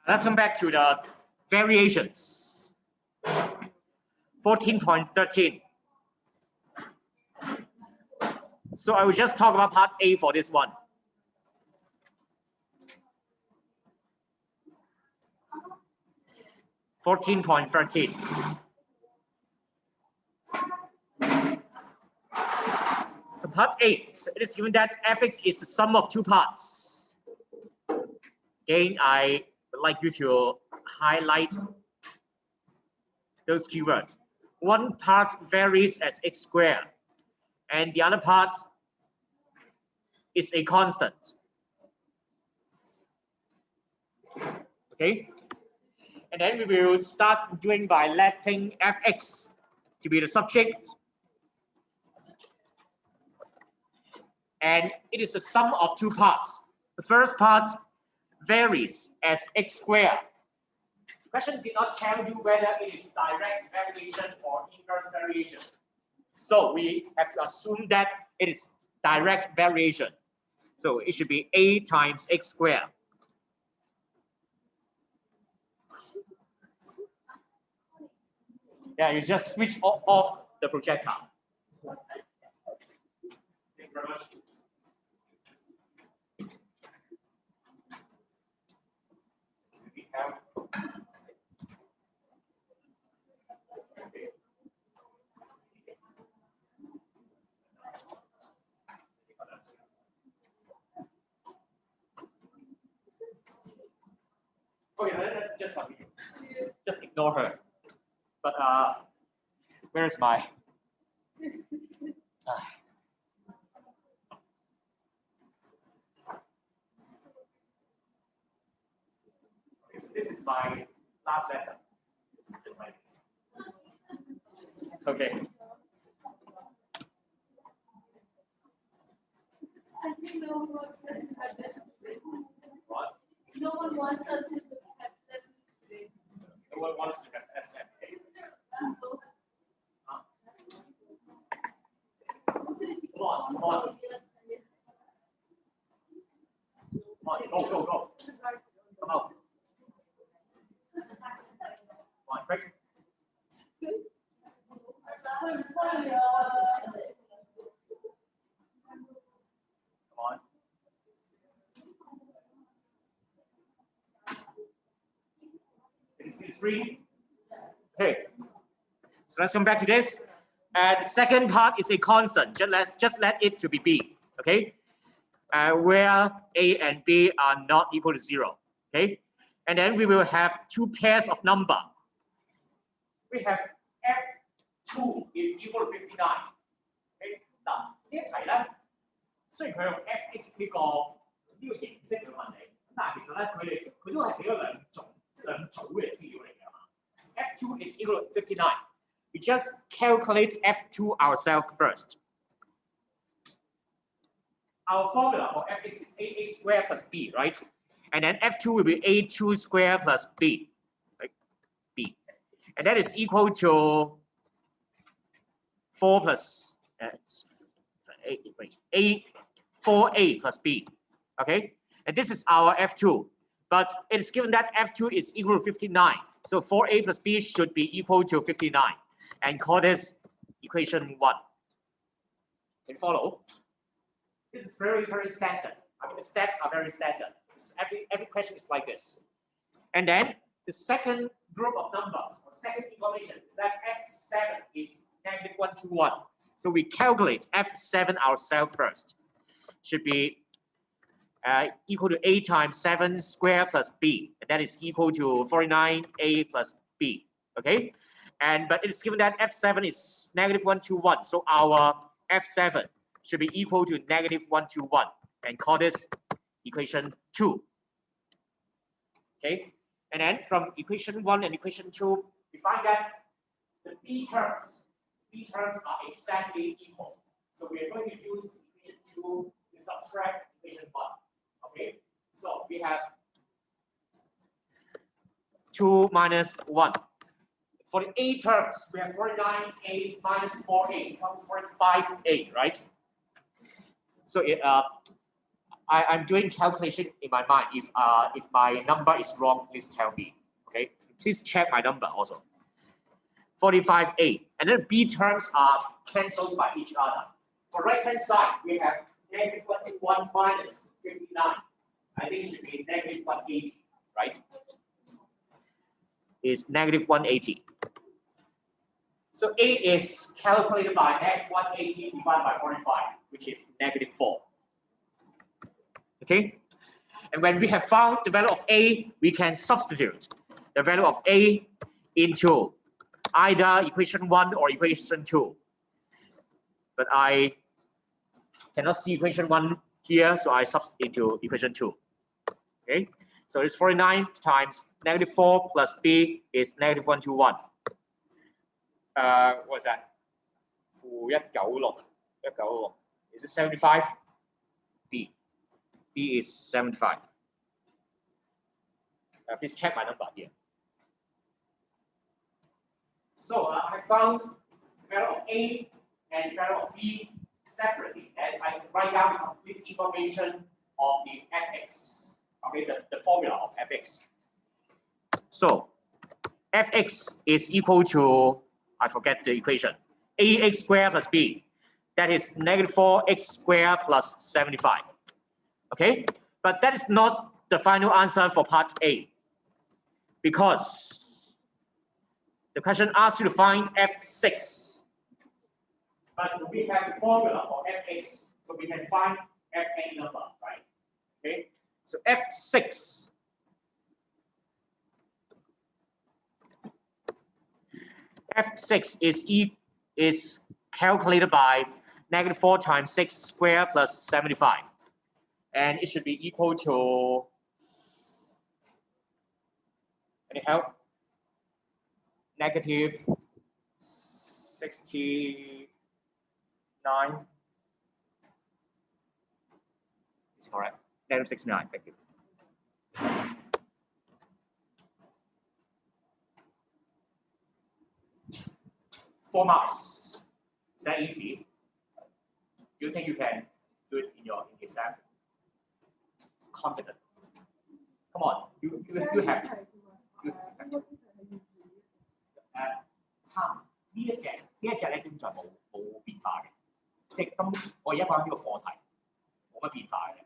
Let's come back to the variations. 14.13. So I will just talk about part A for this one. So part A, so it is given that fx is the sum of two parts. Again, I would like you to highlight those keywords. One part varies as x squared, and the other part is a constant. Okay? And then we will start doing by letting fx to be the subject. And it is the sum of two parts. The first part varies as x squared. The question did not tell you whether it is direct variation or inverse variation. So we have to assume that it is direct variation. So it should be a times x squared. Yeah, you just switch off the projector. Thank you very much. Okay, let's just continue. Just ignore her. But where's my? This is my last lesson. Just like this. Okay. I think no one wants us to have lessons today. What? No one wants us to have lessons today. No one wants to have SM. Come on, come on. Come on, go, go, go. Come out. Come on, break. Come on. Can you see the screen? Okay. So let's come back to this. The second part is a constant. Just let it to be b. Okay. Where a and b are not equal to 0. Okay. And then we will have two pairs of number. We have f2 is equal to 59. Okay. 嗱，呢一題咧，雖然佢用 fx 呢個形式嘅問題，但係其實咧佢都係俾咗兩組嘅資料嚟嘅嘛。f2 is equal to 59. We just calculate f2 ourselves first. Our formula for fx is ax squared plus b, right? And then f2 will be a2 squared plus b, right? B. And that is equal to 4 plus 4a plus b, okay? And this is our f2, but it is given that f2 is equal to 59. So 4a plus b should be equal to 59, and call this equation 1. Can you follow? This is very, very standard. I mean, the steps are very standard. Every question is like this. And then the second group of numbers, or second information, is that f7 is -1 to 1. So we calculate f7 ourselves first. Should be equal to a times 7 squared plus b, and that is equal to 49a plus b. Okay, but it is given that f7 is -1 to 1, so our f7 should be equal to -1 to 1, and call this equation 2. Okay, and then from equation 1 and equation 2, we find that the b terms are exactly equal. So we are going to use equation 2 to subtract equation 1. Okay, so we have 2 minus 1. For the a terms, we have 49a minus 4a becomes 45a, right? So I'm doing calculation in my mind. If my number is wrong, please tell me. Okay, please check my number also. 45A, and then B terms are cancelled by each other. For right hand side, we have negative 21 minus 59. I think it should be negative 180, right? Is negative 180. So A is calculated by negative 180 divided by 45, which is negative 4. Okay? And when we have found the value of A, we can substitute the value of A into either equation 1 or equation 2. But I cannot see equation 1 here, so I substitute into equation 2. Okay? So it's 49 times negative 4 plus B is negative 121. What's that? 196. Is it 75? B. B is 75. Please check my number here. So I found the value of A and the value of B separately, and I can write down the complete information of the fx. Okay, the formula of fx. So fx is equal to, I forget the equation, ax squared plus b. That is negative 4x squared plus 75. Okay, but that is not the final answer for part A, because the question asks you to find f6. But we have the formula for fx, so we can find fn number, right? Okay, so f6 is calculated by negative 4 times 6 squared plus 75. And it should be equal to, any help? Negative 69. Is it correct? Negative 69, thank you. 4 marks. Is that easy? Do you think you can do it in the exam? Confident. Come on, you have. You have. 差呢一隻咧基本上冇變化嘅，即係咁我而家講呢個課題冇乜變化嘅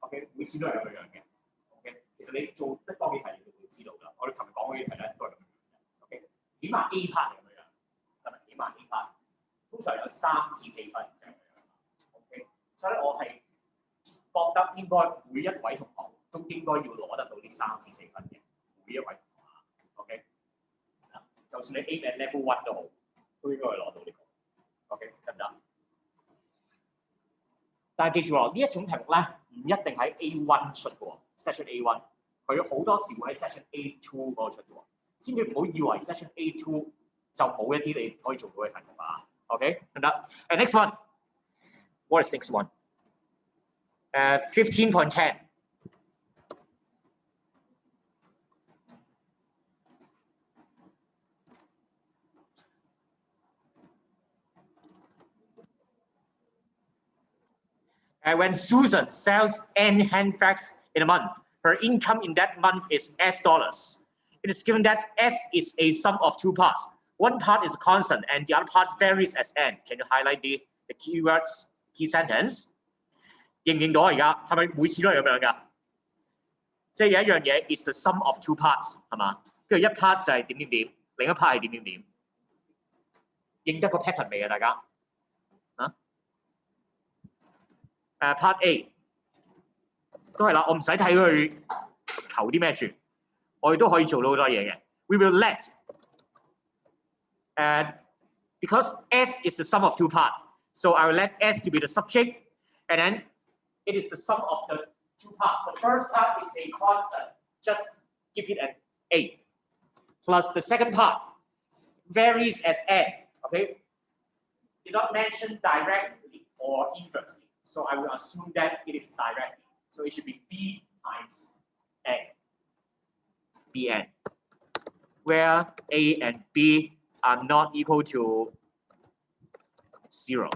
，OK， 每次都係咁樣嘅 ，OK， 其實你做得多幾題你就會知道㗎。我哋琴日講嗰啲題咧都係咁樣嘅 ，OK， 起碼 A part 係咁樣，係咪？起碼 A part 通常有3至4分就係咁樣 ，OK， 所以我係覺得應該每一位同學都應該要攞得到呢3至4分嘅，每一位同學 ，OK。就算你 aim at level 1都好，都應該係攞到呢個 ，OK 得唔得？但係記住喎，呢一種題目咧唔一定喺 A1 出嘅喎 ，Section A1， 佢好多時會喺 Section A2 嗰個出嘅喎，千祈唔好以為 Section A2 就冇一啲你可以做到嘅題目啊 ，OK 得唔得？ And next one, what is next one? 15.10. When Susan sells N handbags in a month, her income in that month is S dollars. It is given that S is a sum of 2 parts. One part is constant and the other part varies as N. Can you highlight the keywords, key sentence? 認唔認到而家？係咪每次都係咁樣㗎？即係有一樣嘢 is the sum of 2 parts 係嘛？跟住一 part 就係點點點，另一 part 係點點點。認得個 pattern 未啊？大家？啊？Part A 都係啦，我唔使睇佢求啲咩住，我哋都可以做到好多嘢嘅。We will let because S is the sum of 2 parts, so I will let S to be the subject, and then it is the sum of the 2 parts. The first part is a constant, just give it an A, plus the second part varies as N. Okay, did not mention directly or inversely. So I will assume that it is directly. So it should be B times N. Bn, where A and B are not equal to 0.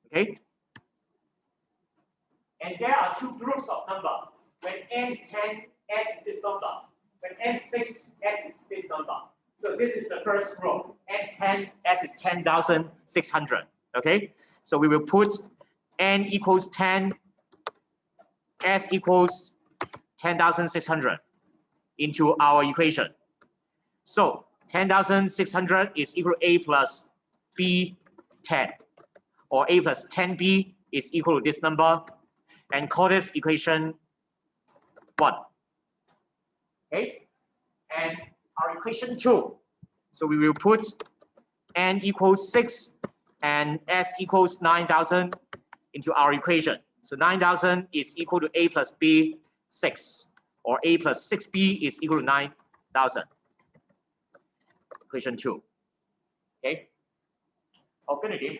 Okay? And there are two groups of number. When n is 10, s is this number. When n is 6, s is this number. So this is the first group. N is 10, s is 10,600. Okay? So we will put n equals 10, s equals 10,600 into our equation. So 10,600 is equal to a plus b 10, or a plus 10b is equal to this number, and call this equation 1. Okay, and our equation 2. So we will put n equals 6 and s equals 9,000 into our equation. So 9,000 is equal to a plus b 6, or a plus 6b is equal to 9,000. Equation 2. Okay. 好，跟住點？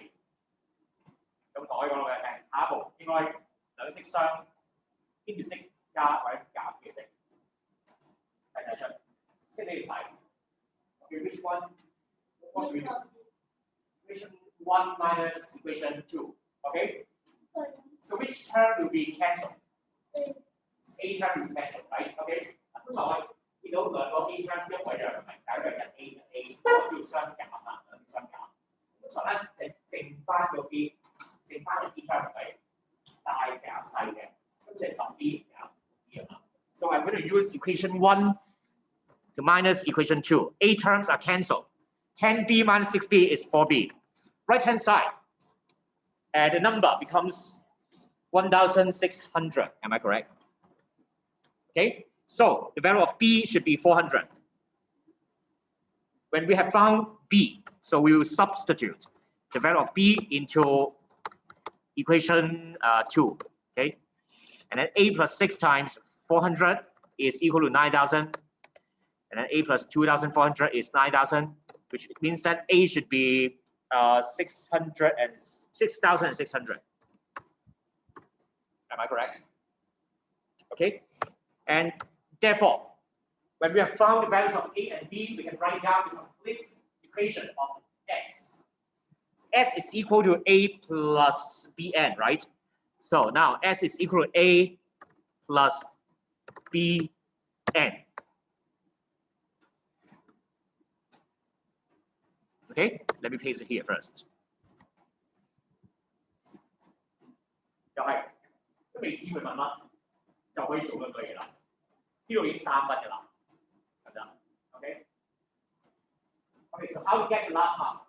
咁改嗰個嘅下一步應該兩式相邊條式加或者減嘅式，睇唔睇出？識你條題。Okay, which one? What should we do? Equation 1 minus equation 2. Okay. So which term will be cancelled? A term will be cancelled, right? Okay. 通常我見到兩個 A term 一位就係咪解嘅人 A， 我照相減啊，兩相減。通常咧剩翻個 B， 剩翻個 B term 係咪大減細嘅？咁即係10B 減 B 啊嘛。So I'm going to use equation 1 to minus equation 2. A terms are cancelled. 10B minus 6B is 4B. Right hand side, the number becomes 1,600. Am I correct? Okay. So the value of B should be 400. When we have found B, so we will substitute the value of B into equation 2. Okay. And then A plus 6 times 400 is equal to 9,000. And then A plus 2,400 is 9,000, which means that A should be 6,600. Am I correct? Okay. And therefore, when we have found the values of A and B, we can write down the complete equation of S. S is equal to A plus Bn, right? So now S is equal to A plus Bn. Okay, let me paste it here first. 又係都未知佢問乜，就可以做嗰句嘢啦。呢度已經3分㗎啦，係咪啊 ？Okay. Okay, so how to get the last mark?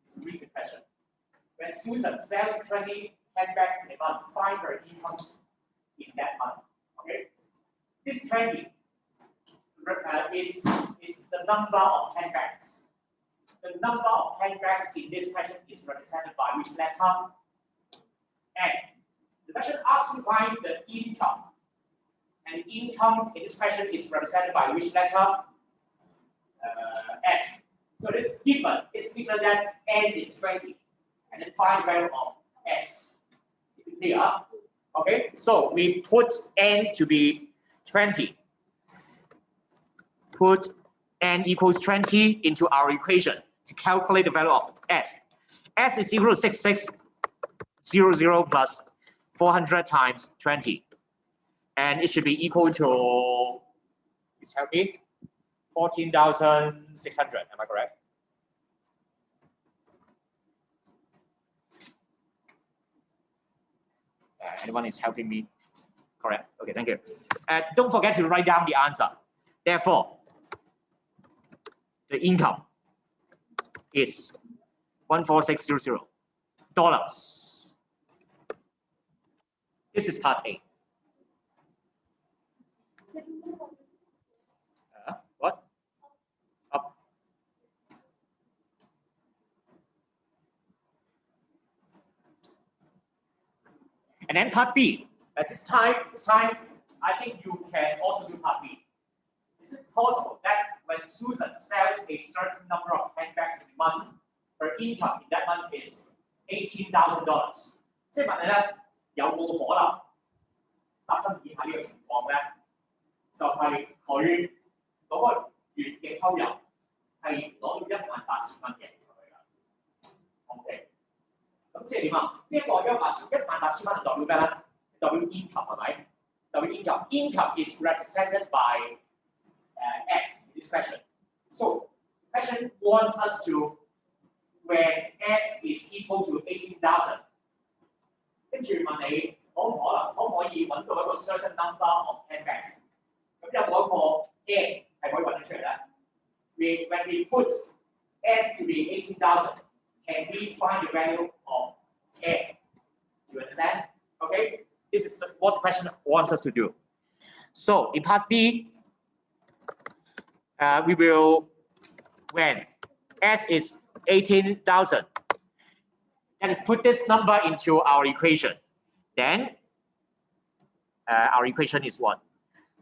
It's a read the question. When Susan sells 20 handbags in a month, find her income in that month. Okay. This 20 is the number of handbags. The number of handbags in this question is represented by which letter? And the question asks you to find the income. And income in this question is represented by which letter? S. So it's given that N is 20. And then find the value of S. Is it clear? Okay, so we put N to be 20. Put N equals 20 into our equation to calculate the value of S. S is equal to 6600 plus 400 times 20. And it should be equal to, please help me, 14,600. Am I correct? Anyone is helping me? Correct. Okay, thank you. Don't forget to write down the answer. Therefore, the income is $14600. This is part A. What? Up. And then part B. At this time, I think you can also do part B. Is it possible that when Susan sells a certain number of handbags in a month, her income in that month is $18,000? 即係問你咧，有冇可能發生以下呢個情況咧？就係佢嗰個月嘅收入係攞到18,000蚊嘅。OK， 咁即係點啊？呢一個18,000蚊代表咩咧？代 W income, right? W income. Income is represented by S in this question. So question wants us to when S is equal to 18,000， 跟住問你可唔可以揾到一個 certain number of handbags？ 咁有冇一個 N 係可以揾得出嚟咧？ When we put S to be 18,000, can we find the value of N? Do you understand? Okay, this is what the question wants us to do. So in part B, we will when S is 18,000, let us put this number into our equation. Then our equation is what?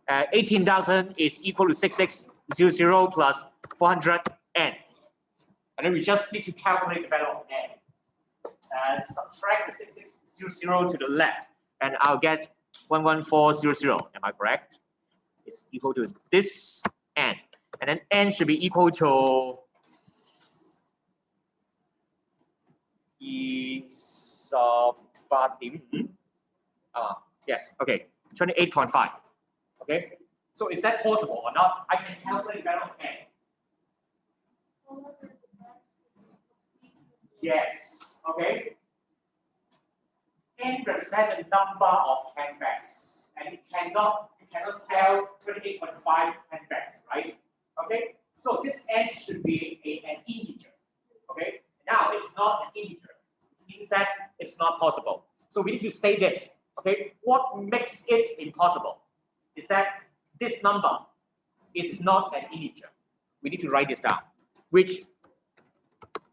18,000 is equal to 6600 plus 400N. And then we just need to calculate the value of N. Subtract the 6600 to the left, and I'll get 11400. Am I correct? It's equal to this N. And then N should be equal to yes, okay, 28.5. Okay, so is that possible or not? I can calculate the value of N. Yes, okay. N represents the number of handbags, and you cannot sell 28.5 handbags, right? Okay, so this N should be an integer. Okay, now it's not an integer. It means that it's not possible. So we need to say this. Okay, what makes it impossible is that this number is not an integer. We need to write this down, which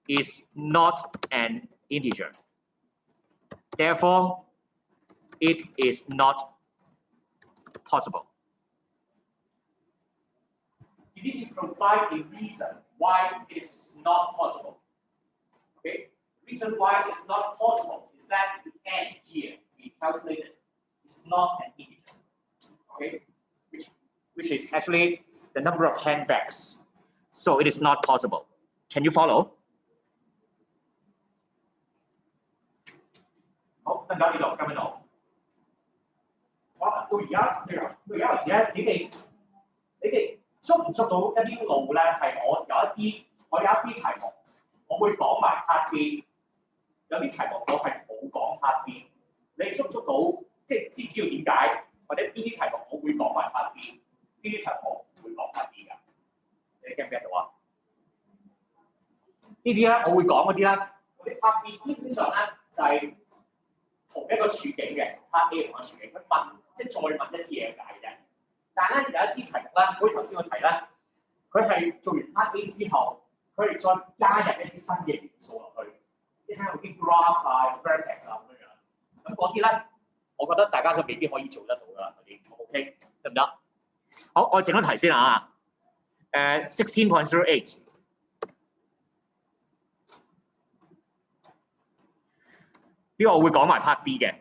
is not an integer. Therefore, it is not possible. You need to provide a reason why it is not possible. Okay, the reason why it's not possible is that the N here we calculated is not an integer. Okay, which is actually the number of handbags. So it is not possible. Can you follow? 好，得唔得呢度？跟唔到？哇！到而家為止咧，你哋捉唔捉到一啲路咧？係我有一啲題目，我會講埋 part B， 有啲題目我係冇講 part B。你捉唔捉到？即係知唔知道點解？或者邊啲題目我會講埋 part B， 邊啲題目我唔會講 part B 㗎？你 get 唔 get 到啊？呢啲咧我會講嗰啲啦，嗰啲 part B 基本上咧就係同一個處境嘅 part A 同一個處境，佢問即係再問一啲嘢解啫。但係咧有一啲題目咧，好似頭先個題咧，佢係做完 part A 之後，佢哋再加入一啲新嘅元素落去，即係有啲 graph 啊、vertex 啊咁樣。咁嗰啲咧，我覺得大家就未必可以做得到㗎啦。嗰啲 OK 得唔得？好，我整咗題先啊。16.08。呢個我會講埋 part B 嘅。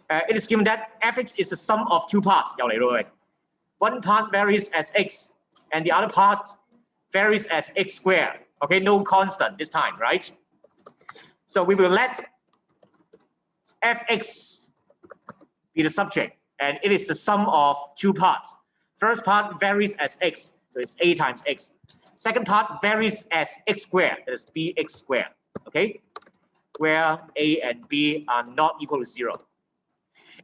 It is given that f(x) is the sum of two parts. 又嚟咯喂。One part varies as x, and the other part varies as x squared. Okay, no constant this time, right? So we will let f(x) be the subject, and it is the sum of two parts. First part varies as x, so it's a times x. Second part varies as x squared, that is bx squared, okay? Where a and b are not equal to 0.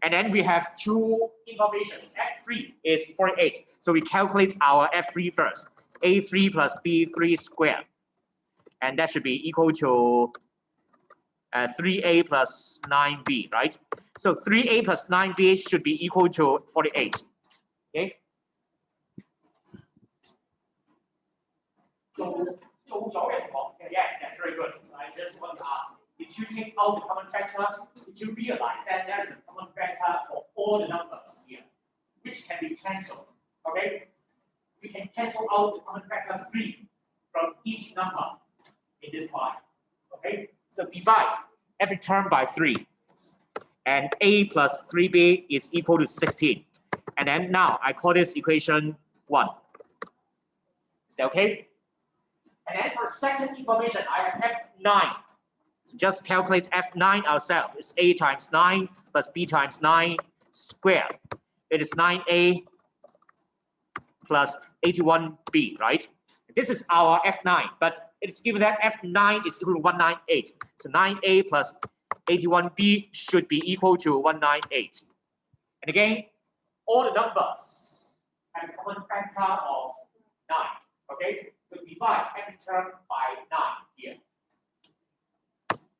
And then we have two informations. F3 is 48. So we calculate our F3 first. A3 plus B3 squared. And that should be equal to 3A plus 9B, right? So 3A plus 9B should be equal to 48. Okay? Yes, that's very good. So I just want to ask, did you take out the common factor? Did you realize that there is a common factor for all the numbers here, which can be cancelled? Okay? We can cancel out the common factor 3 from each number in this line. Okay? So divide every term by 3. And A plus 3B is equal to 16. And then now I call this equation 1. Is that okay? And then for second information, I have F9. So just calculate F9 ourselves. It's A times 9 plus B times 9 squared. It is 9A plus 81B, right? This is our F9, but it's given that F9 is equal to 198. So 9A plus 81B should be equal to 198. And again, all the numbers have a common factor of 9. Okay, so divide every term by 9 here.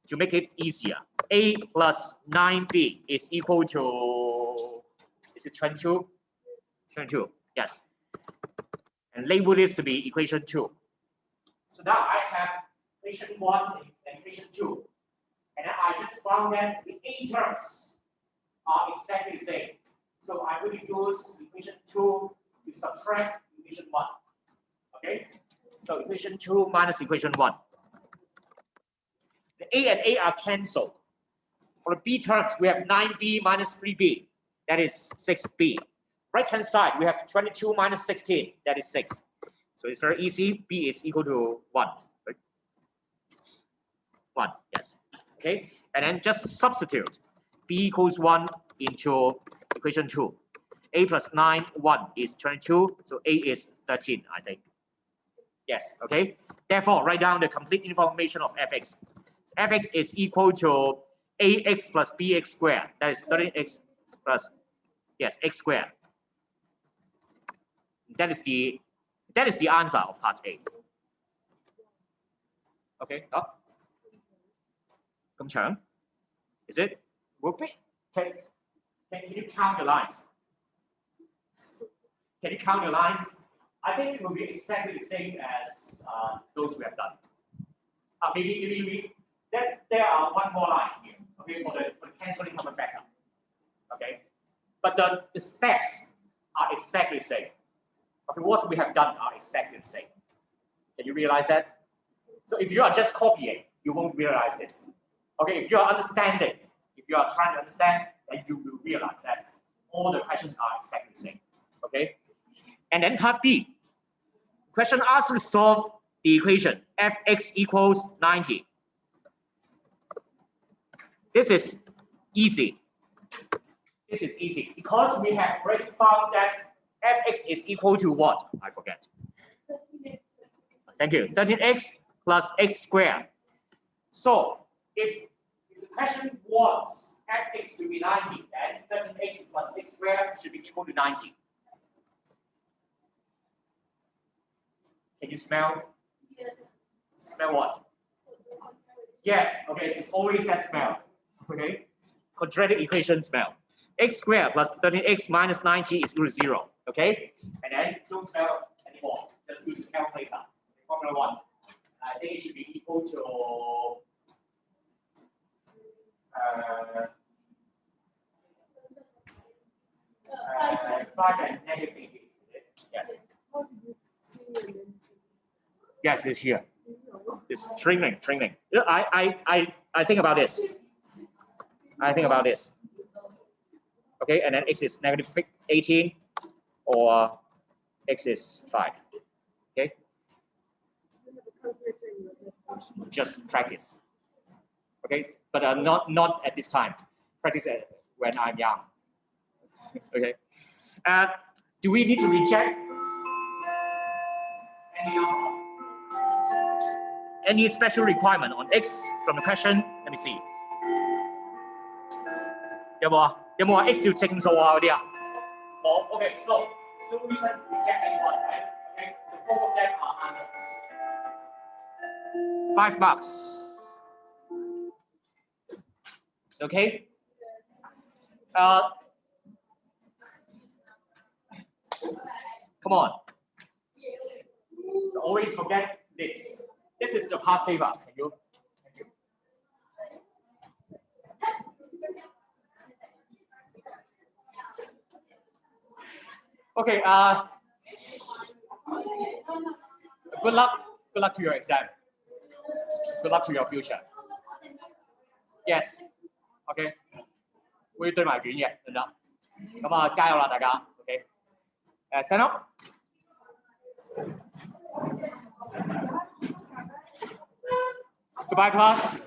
To make it easier, A plus 9B is equal to, is it 22? 22, yes. And label this to be equation 2. So now I have equation 1 and equation 2. And then I just found that the A terms are exactly the same. So I'm going to use equation 2 to subtract equation 1. Okay? So equation 2 minus equation 1. The A and A are cancelled. For the B terms, we have 9B minus 3B. That is 6B. Right-hand side, we have 22 minus 16. That is 6. So it's very easy. B is equal to 1. Right? 1, yes. Okay? And then just substitute. B equals 1 into equation 2. A plus 9, 1 is 22. So A is 13, I think. Yes, okay? Therefore, write down the complete information of Fx. So Fx is equal to AX plus BX squared. That is 13x plus, yes, x squared. That is the answer of part A. Okay, up. Is it? Can you count the lines? Can you count the lines? I think it will be exactly the same as those we have done. Maybe there are one more line here. Okay, for the cancelling common factor. Okay, but the steps are exactly the same. Okay, what we have done are exactly the same. Can you realize that? So if you are just copying, you won't realize this. Okay, if you are understanding, if you are trying to understand, then you will realize that all the questions are exactly the same. Okay, and then part B. Question asks to solve the equation Fx equals 90. This is easy. This is easy because we have already found that Fx is equal to what? I forget. Thank you. 13x plus x squared. So if the question wants Fx to be 90, then 13x plus x squared should be equal to 90. Can you smell? Yes. Smell what? Yes. Okay, so it's always that smell. Okay. Quadratic equation smell. X squared plus 13x minus 90 is equal to 0. Okay. And then don't smell anymore. Just use the calculator. Formula 1. I think it should be equal to 5 and negative 80. Yes. Yes, it's here. It's shrinking. I think about this. Okay, and then x is negative 18 or x is 5. Okay. Just practice. Okay, but not at this time. Practice it when I'm young. Okay. Do we need to reject any special requirement on x from the question? Let me see. 有冇啊？有冇話 x 要正數啊嗰啲啊？冇。Okay, so no reason to reject anyone, right? Okay, so both of them are answers. 5 marks. It's okay. Come on. So always forget this. This is your past paper. Can you? Thank you. Okay. Good luck. Good luck to your exam. Good luck to your future. Yes. Okay. 會對埋卷嘅，得唔得？咁啊，加油啦，大家。OK。Stand up. Goodbye, class.